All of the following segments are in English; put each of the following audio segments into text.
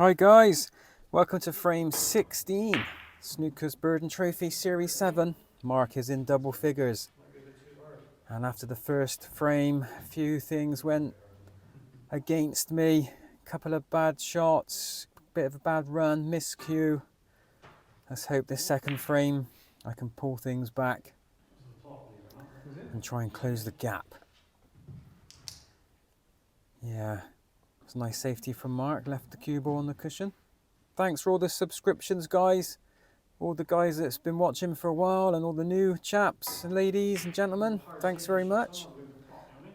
Hi guys, welcome to frame 16, Snookers Burden Trophy Series 7. Mark is in double figures. And after the first frame, a few things went against me. A couple of bad shots, bit of a bad run, miscue. Let's hope this second frame I can pull things back and try and close the gap. Yeah, it's a nice safety from Mark, left the cue ball on the cushion. Thanks for all the subscriptions, guys. All the guys that's been watching for a while and all the new chaps and ladies and gentlemen. Thanks very much.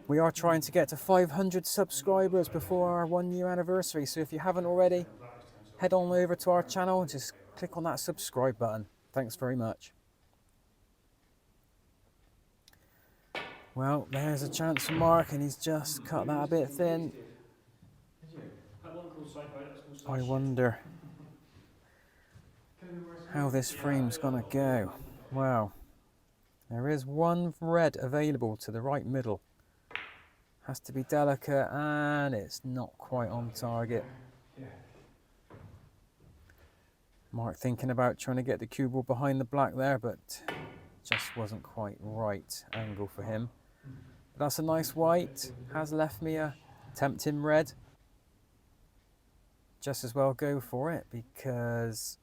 We are trying to get to 500 subscribers before our 1 year anniversary. So if you haven't already, head on over to our channel and just click on that subscribe button. Thanks very much. Well, there's a chance for Mark and he's just cut that a bit thin. I wonder how this frame's gonna go. Wow, there is one red available to the right middle. Has to be delicate and it's not quite on target. Mark thinking about trying to get the cue ball behind the black there, but just wasn't quite right angle for him. But that's a nice white, has left me a tempting red. Just as well go for it because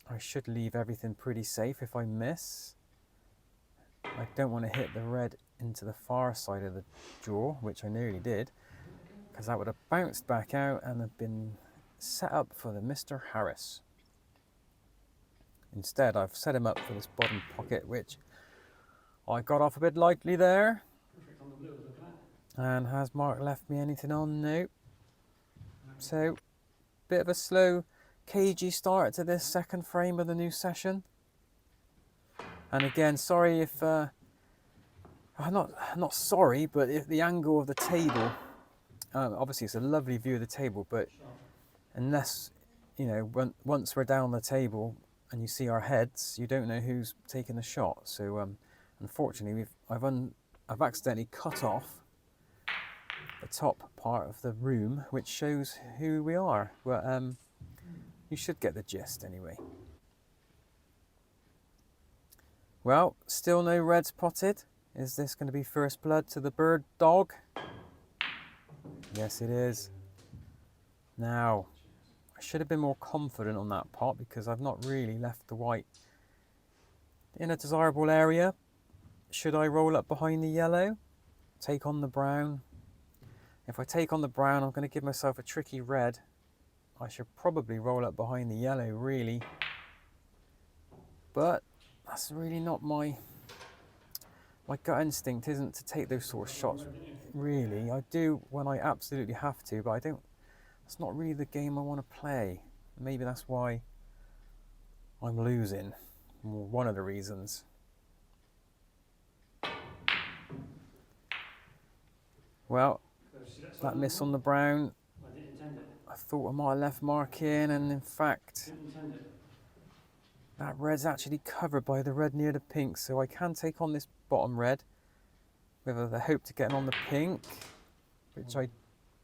I should leave everything pretty safe if I miss. I don't want to hit the red into the far side of the draw, which I nearly did, because that would have bounced back out and have been set up for the Mr. Harris. Instead, I've set him up for this bottom pocket, which I got off a bit lightly there. And has Mark left me anything on? No. So, bit of a slow, cagey start to this second frame of the new session. And again, sorry if I'm not sorry, but if the angle of the table, obviously it's a lovely view of the table, but unless, you know, once we're down the table and you see our heads, you don't know who's taking the shot. So unfortunately, I've accidentally cut off the top part of the room, which shows who we are. But you should get the gist anyway. Well, still no reds potted. Is this going to be first blood to the bird dog? Yes, it is. Now, I should have been more confident on that pot because I've not really left the white in a desirable area. Should I roll up behind the yellow? Take on the brown? If I take on the brown, I'm going to give myself a tricky red. I should probably roll up behind the yellow, really. But that's really not my gut instinct, isn't to take those sort of shots, really. I do when I absolutely have to, but I don't. It's not really the game I want to play. Maybe that's why I'm losing. One of the reasons. Well, that miss on the brown. I thought I might have left Mark in, and in fact, that red's actually covered by the red near the pink, so I can take on this bottom red with the hope to get on the pink, which I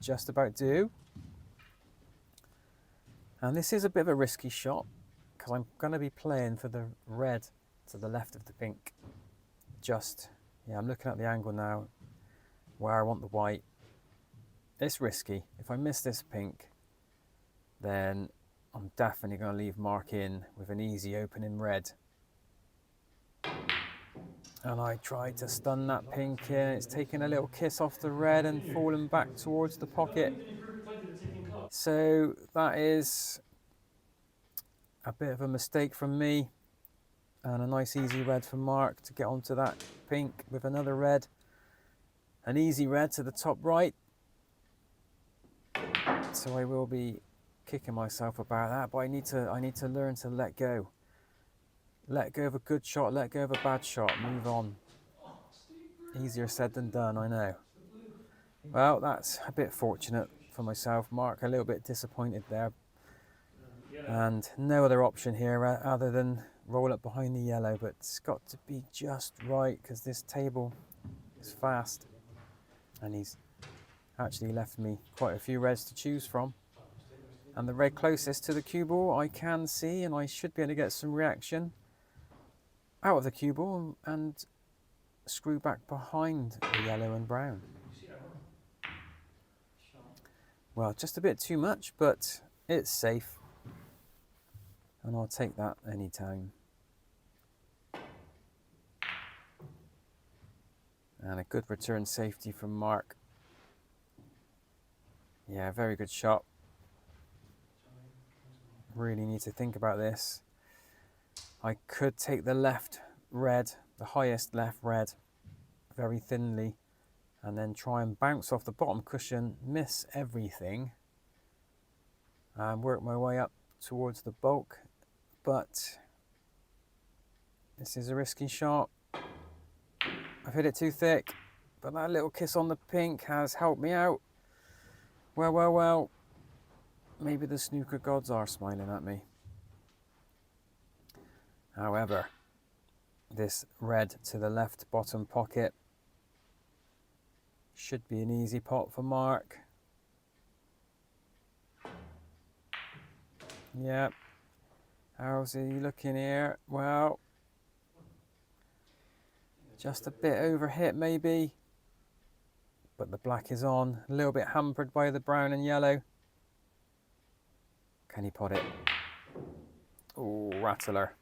just about do. And this is a bit of a risky shot because I'm going to be playing for the red to the left of the pink. I'm looking at the angle now where I want the white. It's risky. If I miss this pink, then I'm definitely going to leave Mark in with an easy opening red. And I tried to stun that pink in. It's taken a little kiss off the red and fallen back towards the pocket. So that is a bit of a mistake from me. And a nice easy red for Mark to get onto that pink with another red. An easy red to the top right. So I will be kicking myself about that, but I need to learn to let go. Let go of a good shot, let go of a bad shot, move on. Easier said than done, I know. Well, that's a bit fortunate for myself. Mark, a little bit disappointed there. And no other option here other than roll up behind the yellow, but it's got to be just right because this table is fast. And he's actually left me quite a few reds to choose from. And the red closest to the cue ball I can see, and I should be able to get some reaction out of the cue ball and screw back behind the yellow and brown. Well, just a bit too much, but it's safe. And I'll take that anytime. And a good return safety from Mark. Yeah, very good shot. Really need to think about this. I could take the left red, the highest left red, very thinly, and then try and bounce off the bottom cushion, miss everything, and work my way up towards the bulk. But this is a risky shot. I've hit it too thick, but that little kiss on the pink has helped me out. Well, well, well. Maybe the snooker gods are smiling at me. However, this red to the left bottom pocket should be an easy pot for Mark. Yep. How's he looking here? Well, just a bit overhit maybe. But the black is on. A little bit hampered by the brown and yellow. Can he pot it? Oh, rattler.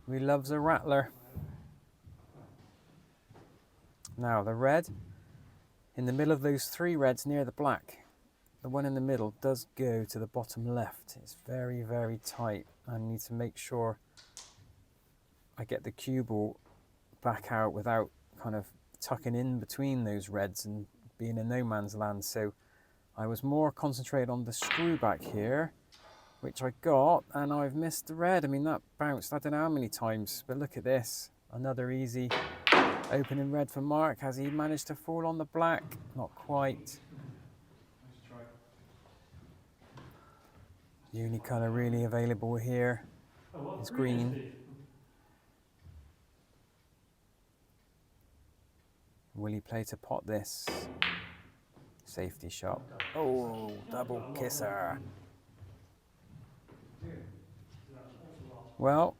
We loves a rattler. Now the red, in the middle of those three reds near the black, the one in the middle does go to the bottom left. It's very, very tight. I need to make sure I get the cue ball back out without kind of tucking in between those reds and being in no man's land. So I was more concentrated on the screw back here, which I got, and I've missed the red. I mean, that bounced, I don't know how many times, but look at this. Another easy opening red for Mark. Has he managed to fall on the black? Not quite. The only colour really available here is green. Will he play to pot this? Safety shot. Oh, double kisser. Well,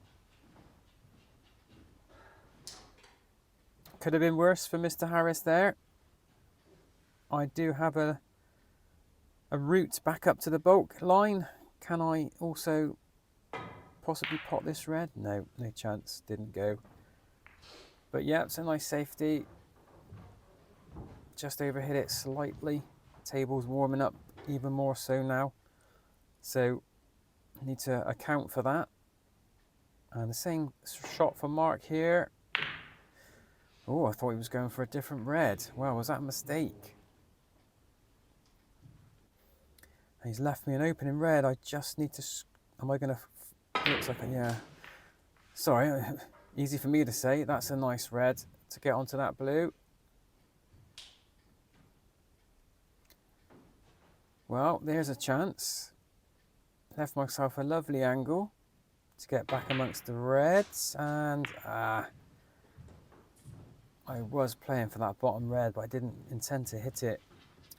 could have been worse for Mr. Harris there. I do have a route back up to the bulk line. Can I also possibly pot this red? No, no chance, didn't go. But yeah, it's a nice safety. Just overhit it slightly. Table's warming up even more so now. So I need to account for that. And the same shot for Mark here. Oh, I thought he was going for a different red. Well, was that a mistake? He's left me an opening red. I just need to... Am I going to... Looks like a... Yeah. Sorry, easy for me to say. That's a nice red to get onto that blue. Well, there's a chance. Left myself a lovely angle to get back amongst the reds. And... I was playing for that bottom red, but I didn't intend to hit it.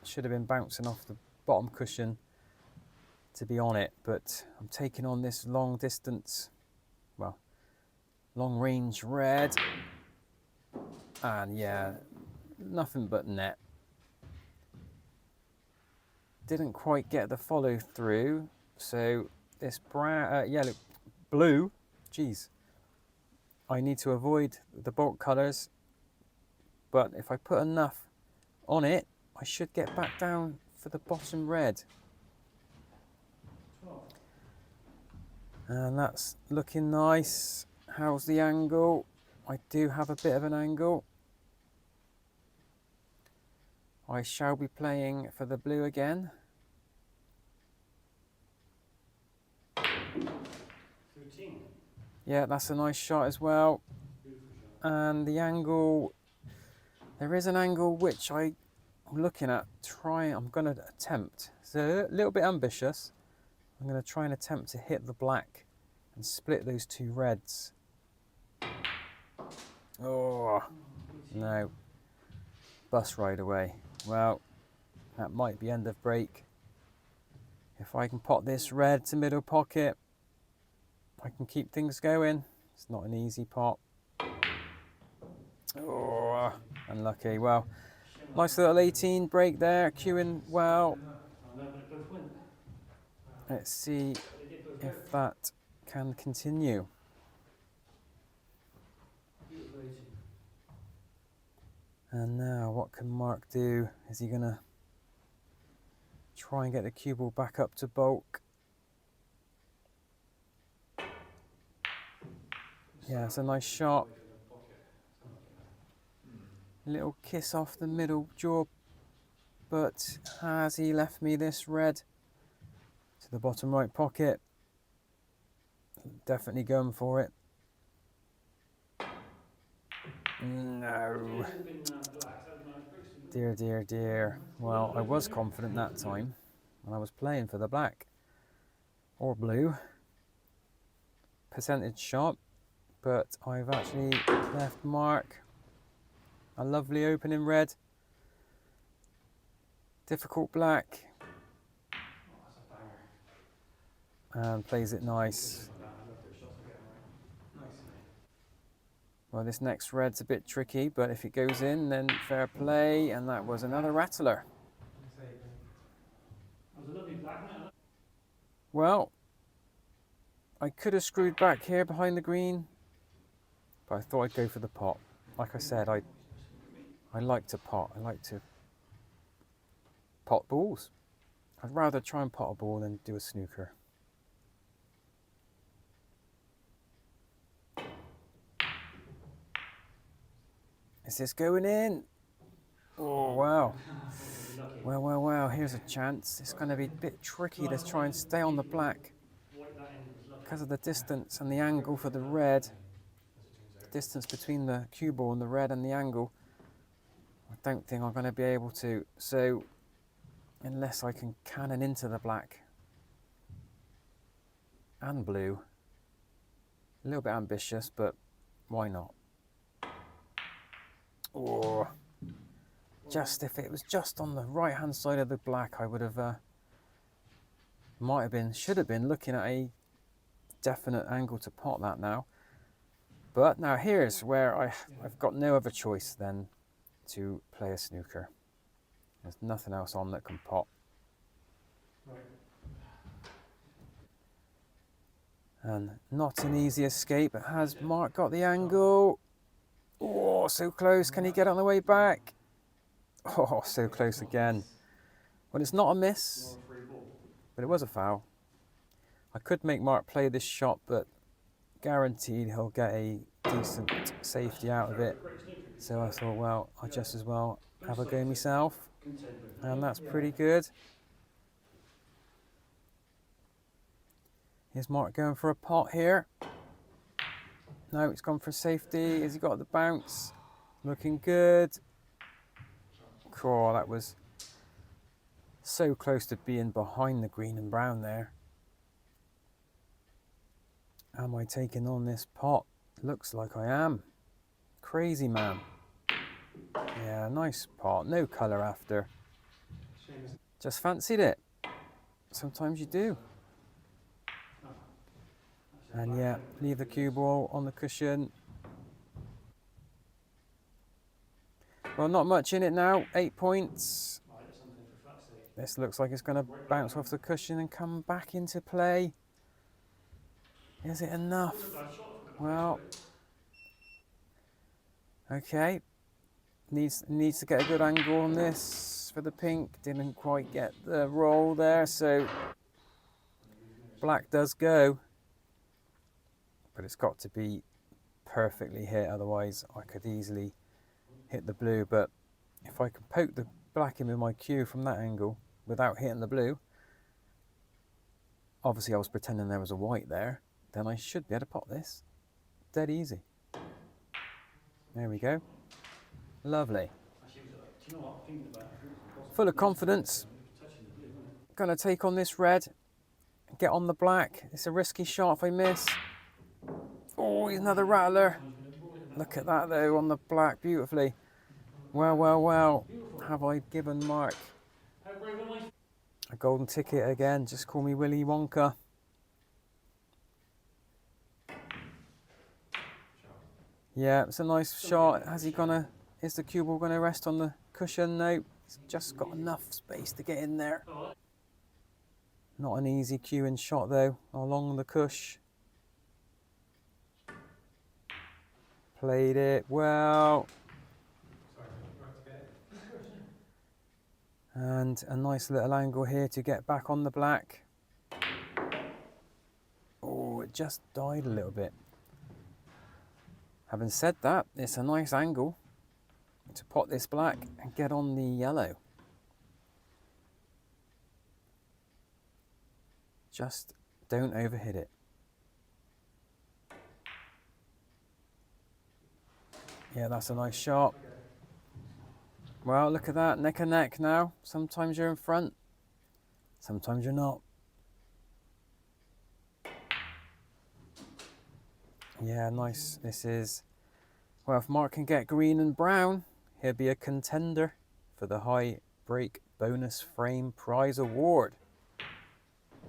Should have been bouncing off the bottom cushion to be on it, but I'm taking on this long distance, well, long range red, and yeah, nothing but net. Didn't quite get the follow through, so this brown, yellow, blue, geez, I need to avoid the bulk colours, but if I put enough on it, I should get back down for the bottom red. And that's looking nice. How's the angle? I do have a bit of an angle. I shall be playing for the blue again. 13. Yeah, that's a nice shot as well. And the angle, there is an angle which I'm looking at. I'm going to attempt. It's a little bit ambitious. I'm going to try and attempt to hit the black and split those two reds. Oh, no. Bus ride away. Well, that might be end of break. If I can pot this red to middle pocket, I can keep things going. It's not an easy pot. Oh, unlucky. Well, nice little 18 break there, queuing well. Let's see if that can continue. And now, what can Mark do? Is he gonna try and get the cue ball back up to bulk? Yeah, it's a nice shot. Little kiss off the middle jaw, but has he left me this red to the bottom right pocket? Definitely going for it. No. Dear, dear, dear. Well, I was confident that time when I was playing for the black or blue percentage shot, but I've actually left Mark a lovely opening red. Difficult black. And plays it nice. Well, this next red's a bit tricky, but if it goes in, then fair play, and that was another rattler. Well, I could have screwed back here behind the green, but I thought I'd go for the pot. Like I said, I like to pot. I like to pot balls. I'd rather try and pot a ball than do a snooker. Is this going in? Oh, wow. Well, well, well, here's a chance. It's going to be a bit tricky to try and stay on the black because of the distance and the angle for the red. The distance between the cue ball and the red and the angle. I don't think I'm going to be able to. So, unless I can cannon into the black and blue. A little bit ambitious, but why not? Oh, just if it was just on the right hand side of the black, I would have should have been looking at a definite angle to pot that now. But now here's where I've got no other choice than to play a snooker. There's nothing else on that can pot. Right. And not an easy escape. Has Mark got the angle? Oh, so close. Can he get on the way back? Oh, so close again. Well, it's not a miss, but it was a foul. I could make Mark play this shot, but guaranteed he'll get a decent safety out of it. So I thought, well, I just as well have a go myself. And that's pretty good. Here's Mark going for a pot here. No, it's gone for safety. Has he got the bounce? Looking good. Cool, that was so close to being behind the green and brown there. Am I taking on this pot? Looks like I am. Crazy man. Yeah, nice pot. No colour after. Just fancied it. Sometimes you do. And yeah, leave the cue ball on the cushion. Well, not much in it now. 8 points. This looks like it's going to bounce off the cushion and come back into play. Is it enough? Well, okay. Needs to get a good angle on this for the pink. Didn't quite get the roll there, so black does go. But it's got to be perfectly hit, otherwise I could easily hit the blue. But if I can poke the black in with my cue from that angle without hitting the blue, obviously I was pretending there was a white there, then I should be able to pot this. Dead easy. There we go. Lovely. Full of confidence. Gonna take on this red, get on the black. It's a risky shot if I miss. Oh, he's another rattler. Look at that though, on the black, beautifully. Well, well, well. Have I given Mark A golden ticket again, just call me Willy Wonka. Yeah, it's a nice shot. Is the cue ball gonna rest on the cushion? No, it's just got enough space to get in there. Not an easy cueing shot though, along the cush. Played it well. And a nice little angle here to get back on the black. Oh, it just died a little bit. Having said that, it's a nice angle to pot this black and get on the yellow. Just don't overhit it. Yeah, that's a nice shot. Well, look at that, neck and neck now. Sometimes you're in front, sometimes you're not. Yeah, nice. This is, well, if Mark can get green and brown, he'll be a contender for the high break bonus frame prize award.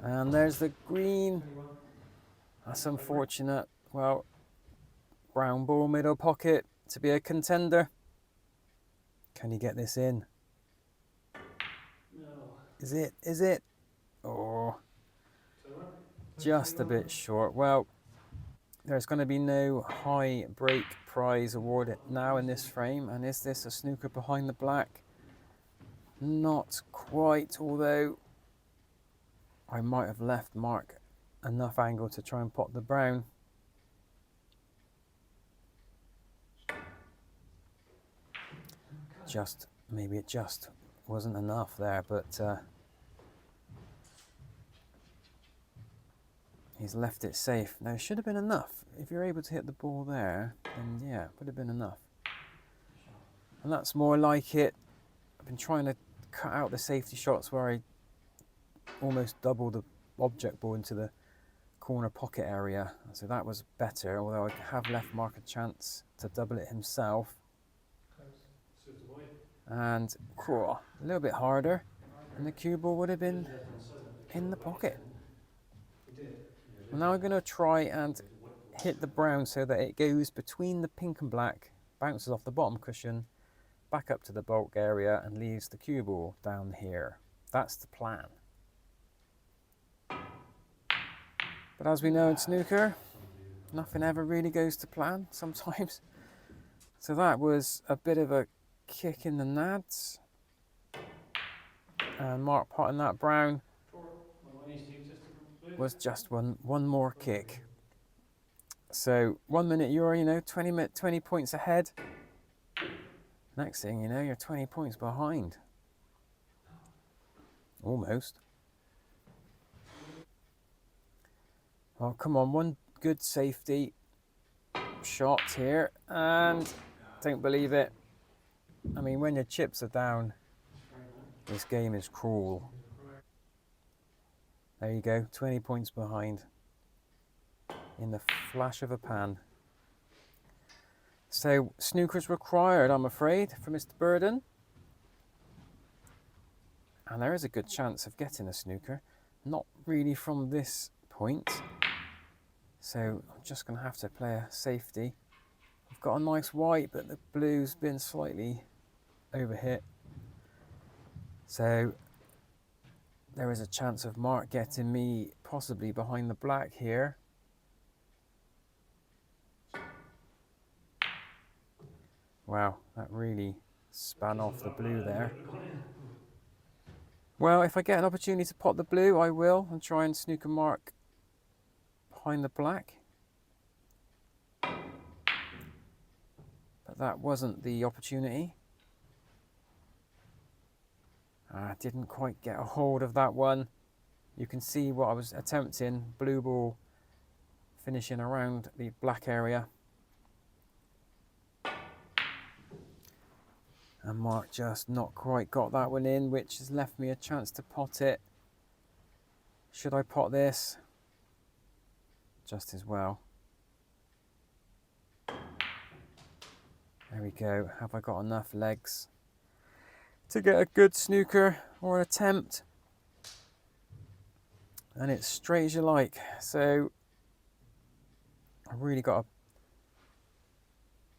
And there's the green. That's unfortunate. Well, brown ball middle pocket to be a contender. Can he get this in? No. Is it? Is it? Oh, just a bit short. Well, there's going to be no high break prize award now in this frame. And is this a snooker behind the black? Not quite, although I might have left Mark enough angle to try and pot the brown. Maybe it just wasn't enough there, but he's left it safe. Now, it should have been enough. If you're able to hit the ball there, then yeah, it would have been enough. And that's more like it. I've been trying to cut out the safety shots where I almost double the object ball into the corner pocket area. So that was better, although I have left Mark a chance to double it himself. And cool, a little bit harder, and the cue ball would have been in the pocket. Well, now I'm going to try and hit the brown so that it goes between the pink and black, bounces off the bottom cushion, back up to the bulk area and leaves the cue ball down here. That's the plan. But as we know in snooker, nothing ever really goes to plan sometimes. So that was a bit of a kick in the nads. And Mark potting that brown was just one more kick. So 1 minute you're, 20 points ahead. Next thing you know, you're 20 points behind. Almost. Well, come on, one good safety shot here, and don't believe it. I mean, when your chips are down, this game is cruel. There you go, 20 points behind in the flash of a pan. So, snooker's required, I'm afraid, for Mr. Burden. And there is a good chance of getting a snooker. Not really from this point. So, I'm just going to have to play a safety. I've got a nice white, but the blue's been slightly overhit. So, there is a chance of Mark getting me possibly behind the black here. Wow, that really span off the blue there. Well, if I get an opportunity to pot the blue, I will, and try and snooker Mark behind the black. But that wasn't the opportunity. I didn't quite get a hold of that one. You can see what I was attempting. Blue ball finishing around the black area. And Mark just not quite got that one in, which has left me a chance to pot it. Should I pot this? Just as well. There we go. Have I got enough legs to get a good snooker or an attempt? And it's straight as you like. So I really got to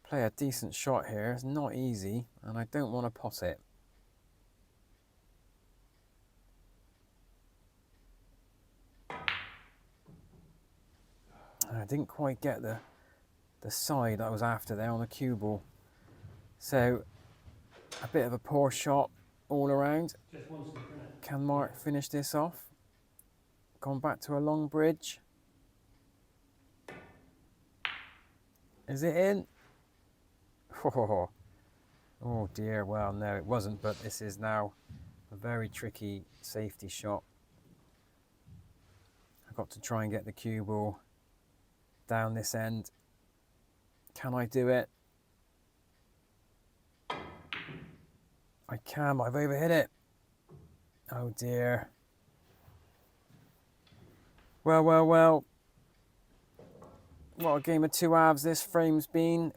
play a decent shot here. It's not easy, and I don't want to pot it. I didn't quite get the side I was after there on the cue ball. So a bit of a poor shot all around. Can Mark finish this off? Gone back to a long bridge. Is it in? Oh dear, well no it wasn't, but this is now a very tricky safety shot. I've got to try and get the cue ball down this end. Can I do it? I can, I've overhit it. Oh dear. Well, well, well. What a game of two halves this frame's been.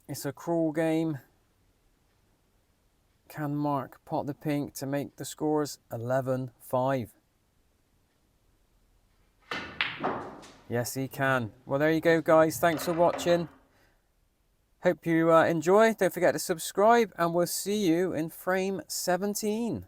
It's a cruel game. Can Mark pot the pink to make the scores 11-5? Yes, he can. Well, there you go, guys. Thanks for watching. Hope you enjoy. Don't forget to subscribe, and we'll see you in frame 17.